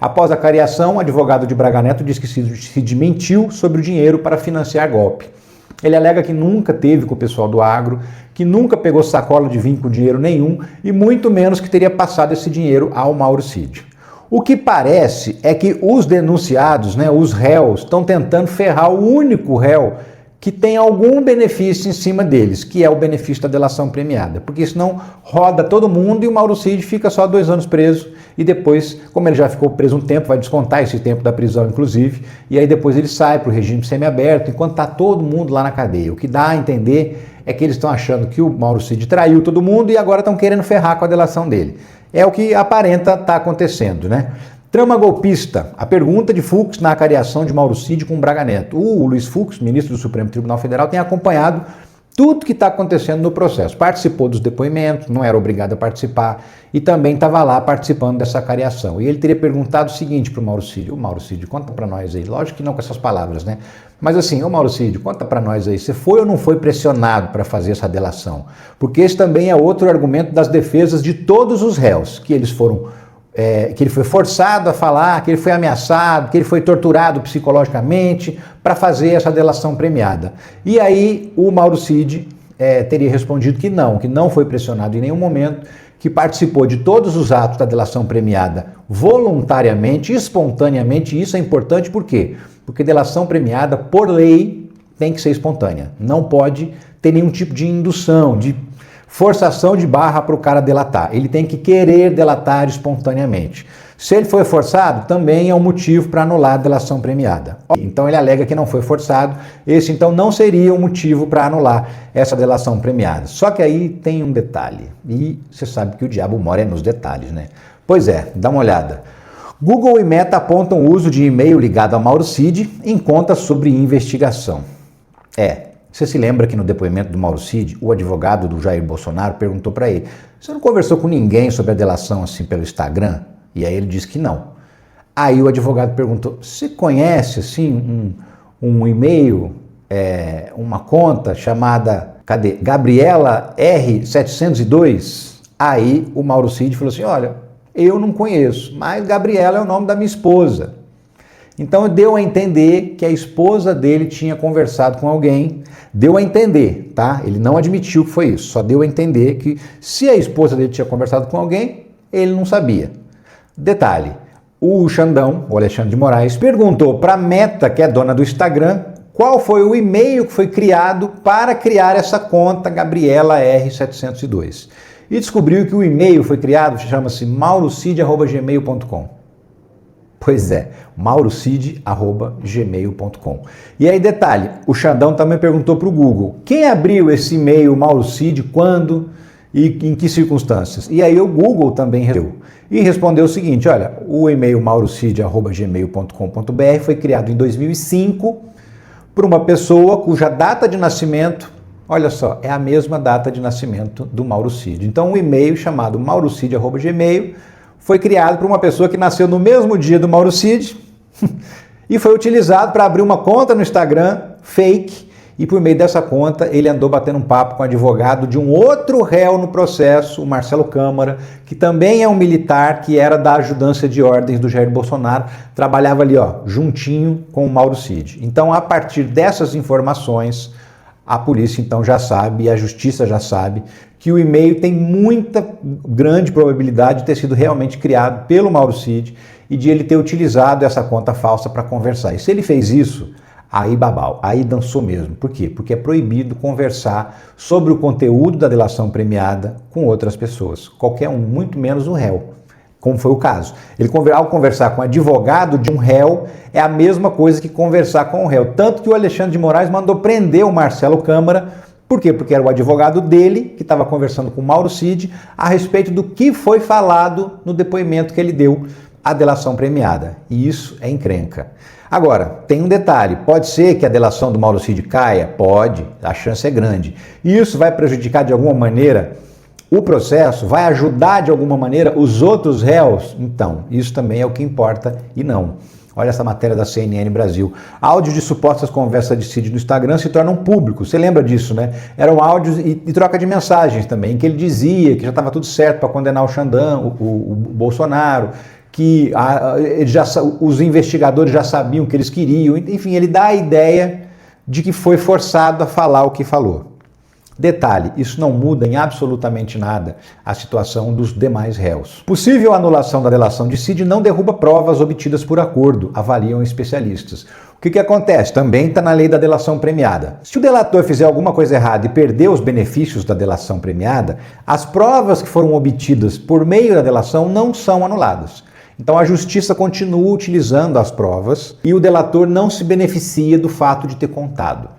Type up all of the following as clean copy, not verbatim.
Após a cariação, o advogado de Braga Neto diz que se desmentiu sobre o dinheiro para financiar golpe. Ele alega que nunca teve com o pessoal do agro, que nunca pegou sacola de vinho com dinheiro nenhum e muito menos que teria passado esse dinheiro ao Mauro Cid. O que parece é que os denunciados, os réus, estão tentando ferrar o único réu que tem algum benefício em cima deles, que é o benefício da delação premiada. Porque senão roda todo mundo e o Mauro Cid fica só 2 anos preso e depois, como ele já ficou preso um tempo, vai descontar esse tempo da prisão, inclusive, e aí depois ele sai para o regime semiaberto, enquanto está todo mundo lá na cadeia. O que dá a entender é que eles estão achando que o Mauro Cid traiu todo mundo e agora estão querendo ferrar com a delação dele. É o que aparenta estar acontecendo, Trama golpista, a pergunta de Fux na acariação de Mauro Cid com Braga Neto. O Luiz Fux, ministro do Supremo Tribunal Federal, tem acompanhado tudo que está acontecendo no processo. Participou dos depoimentos, não era obrigado a participar, e também estava lá participando dessa acariação. E ele teria perguntado o seguinte para o Mauro Cid: Mauro Cid, conta para nós aí. Lógico que não com essas palavras, Mas assim, Mauro Cid, conta para nós aí, você foi ou não foi pressionado para fazer essa delação? Porque esse também é outro argumento das defesas de todos os réus, que eles foram... que ele foi forçado a falar, que ele foi ameaçado, que ele foi torturado psicologicamente para fazer essa delação premiada. E aí o Mauro Cid teria respondido que não foi pressionado em nenhum momento, que participou de todos os atos da delação premiada voluntariamente, espontaneamente, e isso é importante por quê? Porque delação premiada, por lei, tem que ser espontânea. Não pode ter nenhum tipo de indução, de forçação de barra para o cara delatar. Ele tem que querer delatar espontaneamente. Se ele foi forçado, também é um motivo para anular a delação premiada. Então ele alega que não foi forçado, esse então não seria um motivo para anular essa delação premiada. Só que aí tem um detalhe, e você sabe que o diabo mora nos detalhes, Pois é, dá uma olhada. Google e Meta apontam o uso de e-mail ligado a Mauro Cid em contas sobre investigação. Você se lembra que no depoimento do Mauro Cid, o advogado do Jair Bolsonaro perguntou para ele: você não conversou com ninguém sobre a delação assim pelo Instagram? E aí ele disse que não. Aí o advogado perguntou: você conhece assim um e-mail, uma conta chamada, Gabriela R702? Aí o Mauro Cid falou assim: olha, eu não conheço, mas Gabriela é o nome da minha esposa. Então deu a entender que a esposa dele tinha conversado com alguém, deu a entender, tá? Ele não admitiu que foi isso, só deu a entender que se a esposa dele tinha conversado com alguém, ele não sabia. Detalhe, o Xandão, o Alexandre de Moraes, perguntou para a Meta, que é dona do Instagram, qual foi o e-mail que foi criado para criar essa conta Gabriela R702. E descobriu que o e-mail foi criado, chama-se maurocid@gmail.com. Pois é, maurocid@gmail.com. E aí, detalhe, o Xandão também perguntou para o Google: quem abriu esse e-mail Maurocid, quando e em que circunstâncias? E aí o Google também respondeu o seguinte: olha, o e-mail maurocid@gmail.com.br foi criado em 2005 por uma pessoa cuja data de nascimento, olha só, é a mesma data de nascimento do Mauro Cid. Então, um e-mail chamado maurocid@gmail foi criado por uma pessoa que nasceu no mesmo dia do Mauro Cid e foi utilizado para abrir uma conta no Instagram fake, e por meio dessa conta ele andou batendo um papo com o advogado de um outro réu no processo, o Marcelo Câmara, que também é um militar que era da ajudância de ordens do Jair Bolsonaro, trabalhava ali juntinho com o Mauro Cid. Então, a partir dessas informações, a polícia então já sabe, e a justiça já sabe, que o e-mail tem muita grande probabilidade de ter sido realmente criado pelo Mauro Cid e de ele ter utilizado essa conta falsa para conversar. E se ele fez isso, aí babau, aí dançou mesmo. Por quê? Porque é proibido conversar sobre o conteúdo da delação premiada com outras pessoas. Qualquer um, muito menos o réu, como foi o caso. Ele, ao conversar com o advogado de um réu, é a mesma coisa que conversar com o réu. Tanto que o Alexandre de Moraes mandou prender o Marcelo Câmara. Por quê? Porque era o advogado dele que estava conversando com o Mauro Cid a respeito do que foi falado no depoimento que ele deu à delação premiada. E isso é encrenca. Agora, tem um detalhe, pode ser que a delação do Mauro Cid caia? Pode, a chance é grande. E isso vai prejudicar de alguma maneira o processo? Vai ajudar de alguma maneira os outros réus? Então, isso também é o que importa e não. Olha essa matéria da CNN Brasil. Áudios de supostas conversas de Cid no Instagram se tornam públicos. Você lembra disso, Eram áudios e troca de mensagens também, em que ele dizia que já estava tudo certo para condenar o Xandão, o Bolsonaro, que os investigadores já sabiam o que eles queriam. Enfim, ele dá a ideia de que foi forçado a falar o que falou. Detalhe, isso não muda em absolutamente nada a situação dos demais réus. Possível anulação da delação de Cid não derruba provas obtidas por acordo, avaliam especialistas. O que acontece? Também está na lei da delação premiada. Se o delator fizer alguma coisa errada e perder os benefícios da delação premiada, as provas que foram obtidas por meio da delação não são anuladas. Então a justiça continua utilizando as provas e o delator não se beneficia do fato de ter contado.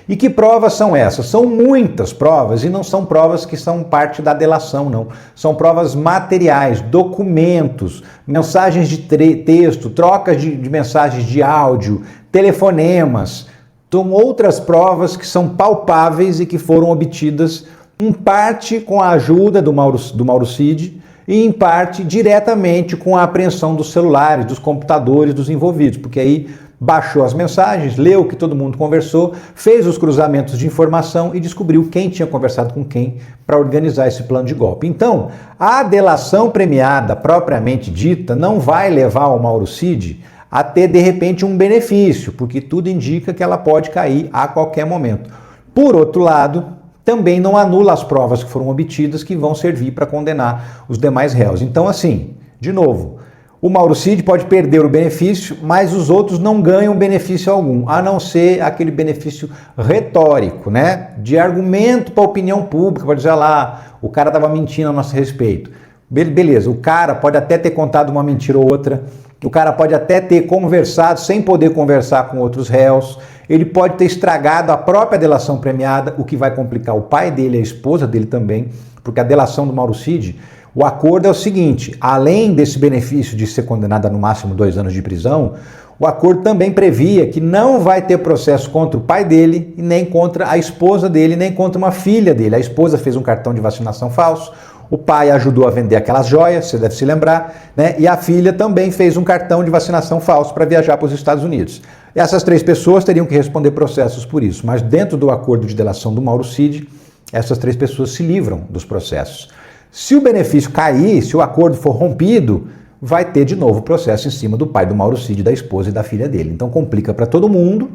E que provas são essas? São muitas provas e não são provas que são parte da delação, não. São provas materiais, documentos, mensagens de texto, trocas de mensagens de áudio, telefonemas. São outras provas que são palpáveis e que foram obtidas em parte com a ajuda do Mauro Cid e em parte diretamente com a apreensão dos celulares, dos computadores dos envolvidos, porque aí baixou as mensagens, leu o que todo mundo conversou, fez os cruzamentos de informação e descobriu quem tinha conversado com quem para organizar esse plano de golpe. Então, a delação premiada propriamente dita não vai levar o Mauro Cid a ter, de repente, um benefício, porque tudo indica que ela pode cair a qualquer momento. Por outro lado, também não anula as provas que foram obtidas que vão servir para condenar os demais réus. Então, assim, de novo, o Mauro Cid pode perder o benefício, mas os outros não ganham benefício algum, a não ser aquele benefício retórico, né? De argumento para a opinião pública, para dizer lá, o cara estava mentindo a nosso respeito. Beleza, o cara pode até ter contado uma mentira ou outra, o cara pode até ter conversado sem poder conversar com outros réus, ele pode ter estragado a própria delação premiada, o que vai complicar o pai dele e a esposa dele também, porque a delação do Mauro Cid, o acordo é o seguinte, além desse benefício de ser condenado a no máximo 2 anos de prisão, o acordo também previa que não vai ter processo contra o pai dele, nem contra a esposa dele, nem contra uma filha dele. A esposa fez um cartão de vacinação falso, o pai ajudou a vender aquelas joias, você deve se lembrar, né? E a filha também fez um cartão de vacinação falso para viajar para os Estados Unidos. Essas 3 pessoas teriam que responder processos por isso, mas dentro do acordo de delação do Mauro Cid, essas 3 pessoas se livram dos processos. Se o benefício cair, se o acordo for rompido, vai ter de novo processo em cima do pai do Mauro Cid, da esposa e da filha dele. Então complica para todo mundo,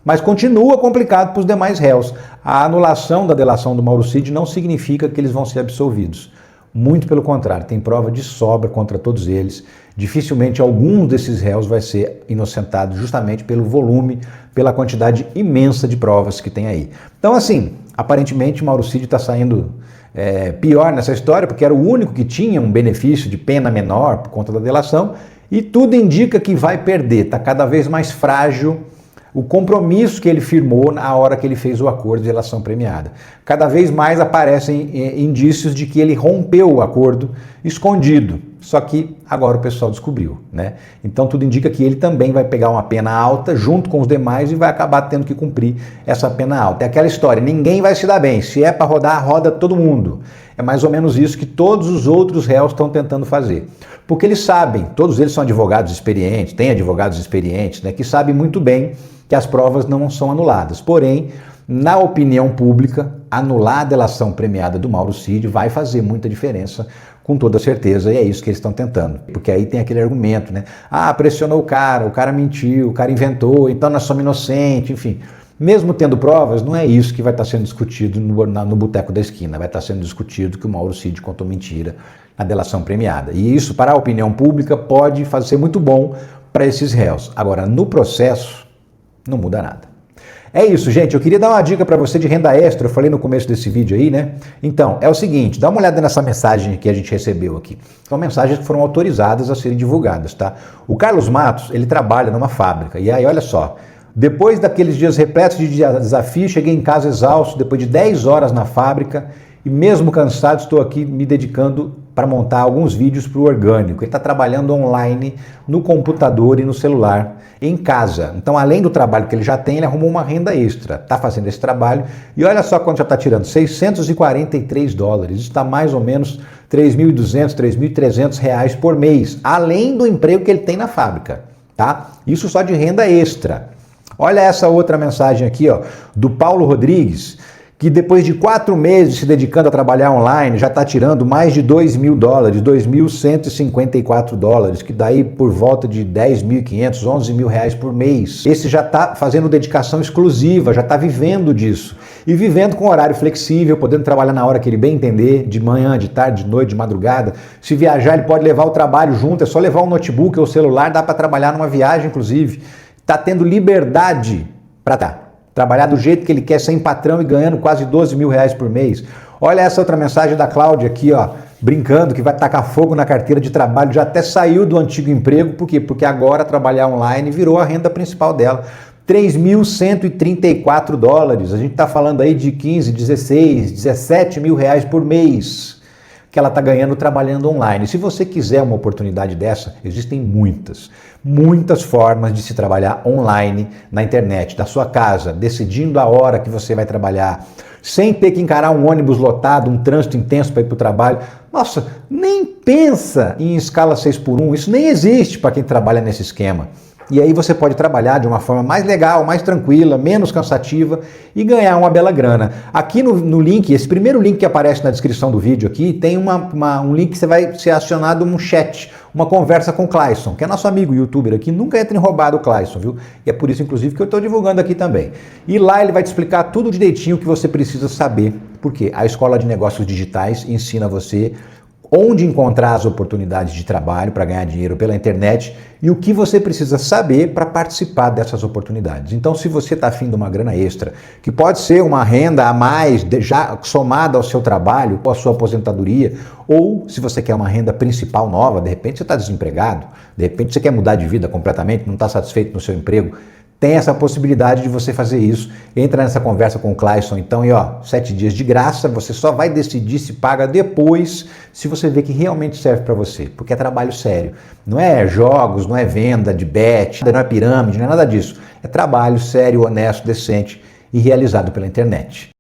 mas continua complicado para os demais réus. A anulação da delação do Mauro Cid não significa que eles vão ser absolvidos. Muito pelo contrário, tem prova de sobra contra todos eles. Dificilmente algum desses réus vai ser inocentado justamente pelo volume, pela quantidade imensa de provas que tem aí. Então assim, aparentemente o Mauro Cid está saindo pior nessa história, porque era o único que tinha um benefício de pena menor por conta da delação, e tudo indica que vai perder, está cada vez mais frágil o compromisso que ele firmou na hora que ele fez o acordo de delação premiada. Cada vez mais aparecem indícios de que ele rompeu o acordo escondido, só que agora o pessoal descobriu, né? Então tudo indica que ele também vai pegar uma pena alta junto com os demais e vai acabar tendo que cumprir essa pena alta. É aquela história, ninguém vai se dar bem, se é para rodar, roda todo mundo. É mais ou menos isso que todos os outros réus estão tentando fazer. Porque eles sabem, todos eles são advogados experientes, têm advogados experientes, né, que sabem muito bem que as provas não são anuladas. Porém, na opinião pública, anular a delação premiada do Mauro Cid vai fazer muita diferença, com toda certeza, e é isso que eles estão tentando. Porque aí tem aquele argumento, né? Ah, pressionou o cara mentiu, o cara inventou, então nós somos inocentes, enfim. Mesmo tendo provas, não é isso que vai estar sendo discutido no boteco da esquina. Vai estar sendo discutido que o Mauro Cid contou mentira na delação premiada. E isso, para a opinião pública, pode ser muito bom para esses réus. Agora, no processo, não muda nada. É isso, gente. Eu queria dar uma dica para você de renda extra. Eu falei no começo desse vídeo aí, né? Então, é o seguinte, dá uma olhada nessa mensagem que a gente recebeu aqui. São mensagens que foram autorizadas a serem divulgadas, tá? O Carlos Matos, ele trabalha numa fábrica. E aí, olha só, depois daqueles dias repletos de desafio, cheguei em casa exausto, depois de 10 horas na fábrica, e mesmo cansado, estou aqui me dedicando para montar alguns vídeos para o Orgânico. Ele está trabalhando online, no computador e no celular, em casa. Então, além do trabalho que ele já tem, ele arrumou uma renda extra. Está fazendo esse trabalho. E olha só quanto já está tirando, $643. Isso está mais ou menos R$3.200, R$3.300 por mês, além do emprego que ele tem na fábrica. Tá? Isso só de renda extra. Olha essa outra mensagem aqui, ó, do Paulo Rodrigues, que depois de 4 meses se dedicando a trabalhar online, já está tirando mais de $2.000, $2.154, que daí por volta de R$10.500, R$11.000 por mês. Esse já está fazendo dedicação exclusiva, já está vivendo disso. E vivendo com horário flexível, podendo trabalhar na hora que ele bem entender, de manhã, de tarde, de noite, de madrugada. Se viajar, ele pode levar o trabalho junto, é só levar um notebook ou celular, dá para trabalhar numa viagem, inclusive. Está tendo liberdade para trabalhar do jeito que ele quer, sem patrão e ganhando quase R$12.000 por mês. Olha essa outra mensagem da Cláudia aqui, ó, brincando que vai tacar fogo na carteira de trabalho, já até saiu do antigo emprego, por quê? Porque agora trabalhar online virou a renda principal dela. $3.134. A gente está falando aí de 15, 16, 17 mil reais por mês que ela está ganhando trabalhando online. Se você quiser uma oportunidade dessa, existem muitas formas de se trabalhar online na internet, da sua casa, decidindo a hora que você vai trabalhar, sem ter que encarar um ônibus lotado, um trânsito intenso para ir para o trabalho. Nossa, nem pensa em escala 6x1, isso nem existe para quem trabalha nesse esquema. E aí você pode trabalhar de uma forma mais legal, mais tranquila, menos cansativa e ganhar uma bela grana. Aqui no link, esse primeiro link que aparece na descrição do vídeo aqui, tem um link que você vai ser acionado um chat, uma conversa com o Clayson, que é nosso amigo youtuber aqui, nunca entra em roubado o Clayson, viu? E é por isso, inclusive, que eu estou divulgando aqui também. E lá ele vai te explicar tudo direitinho o que você precisa saber, porque a Escola de Negócios Digitais ensina você onde encontrar as oportunidades de trabalho para ganhar dinheiro pela internet e o que você precisa saber para participar dessas oportunidades. Então, se você está afim de uma grana extra, que pode ser uma renda a mais, já somada ao seu trabalho, ou à sua aposentadoria, ou se você quer uma renda principal nova, de repente você está desempregado, de repente você quer mudar de vida completamente, não está satisfeito no seu emprego, tem essa possibilidade de você fazer isso. Entra nessa conversa com o Clayson, então, e ó, 7 dias de graça, você só vai decidir se paga depois, se você vê que realmente serve para você, porque é trabalho sério. Não é jogos, não é venda de bet, não é pirâmide, não é nada disso. É trabalho sério, honesto, decente e realizado pela internet.